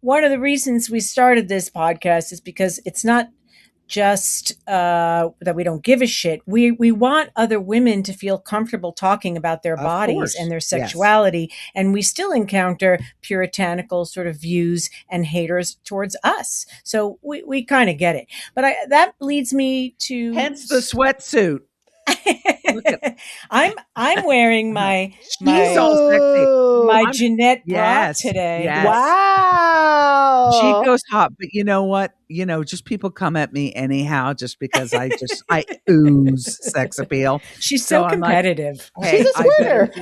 One of the reasons we started this podcast is because it's not just that we don't give a shit. We want other women to feel comfortable talking about their Of bodies and course. their Yes. sexuality, and we still encounter puritanical sort of views and haters towards us. So we kind of get it. But that leads me to Hence the sweatsuit. I'm wearing my She's all sexy. my I'm- Jeanette bra Yes, today. yes. Wow. She goes hot, but you know what? Just people come at me anyhow, just because I ooze sex appeal. She's so I'm like, competitive. hey, She's a squirter.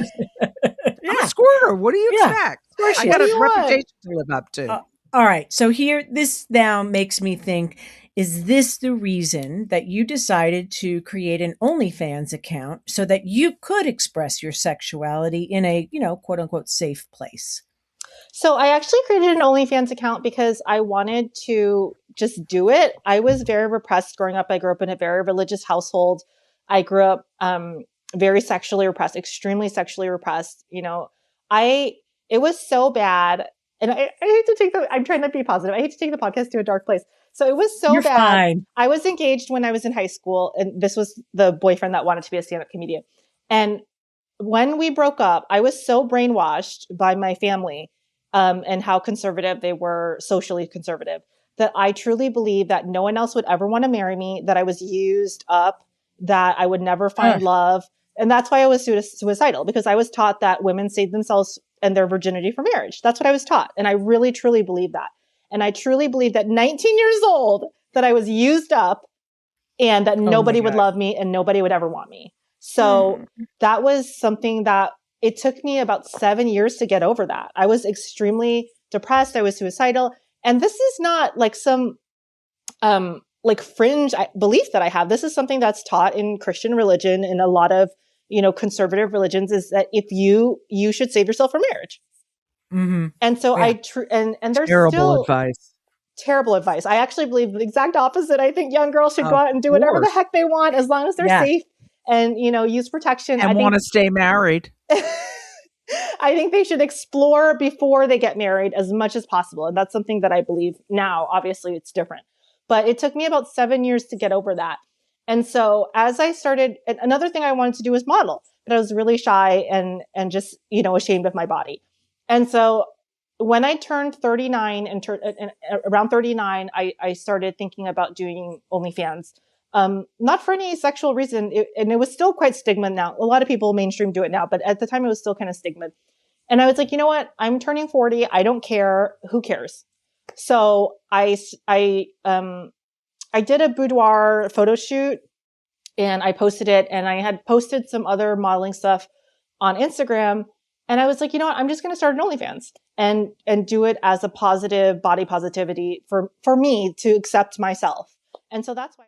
I'm a squirter. What do you expect? course I she got is. a What do you reputation to live up to. All right. So this now makes me think, is this the reason that you decided to create an OnlyFans account so that you could express your sexuality in a, quote unquote, safe place? So I actually created an OnlyFans account because I wanted to just do it. I was very repressed growing up. I grew up in a very religious household. I grew up very sexually repressed, extremely sexually repressed. It was so bad. And I hate to I'm trying to be positive. I hate to take the podcast to a dark place. So it was so You're bad. fine. I was engaged when I was in high school, and this was the boyfriend that wanted to be a stand-up comedian. And when we broke up, I was so brainwashed by my family and how conservative they were, socially conservative, that I truly believe that no one else would ever want to marry me, that I was used up, that I would never find love. And that's why I was suicidal, because I was taught that women save themselves and their virginity for marriage. That's what I was taught. And I really, truly believe that. And I truly believe that 19 years old, that I was used up and that nobody would love me and nobody would ever want me. So that was something that it took me about 7 years to get over that. I was extremely depressed. I was suicidal. And this is not like some fringe belief that I have. This is something that's taught in Christian religion and a lot of, conservative religions, is that if you should save yourself for marriage. Mm-hmm. And so and there's terrible advice. Terrible advice. I actually believe the exact opposite. I think young girls should go out and do whatever the heck they want, as long as they're safe and, use protection. And want to stay married. I think they should explore before they get married as much as possible. And that's something that I believe now. Obviously, it's different. But it took me about 7 years to get over that. And so as I started, another thing I wanted to do was model, but I was really shy and just, ashamed of my body. And so when I turned 39 and around 39, I started thinking about doing OnlyFans. Not for any sexual reason. And it was still quite stigma now. A lot of people mainstream do it now, but at the time it was still kind of stigma. And I was like, you know what? I'm turning 40. I don't care. Who cares? So I did a boudoir photo shoot and I posted it, and I had posted some other modeling stuff on Instagram. And I was like, you know what? I'm just going to start an OnlyFans and do it as a positive body positivity for me to accept myself. And so that's why.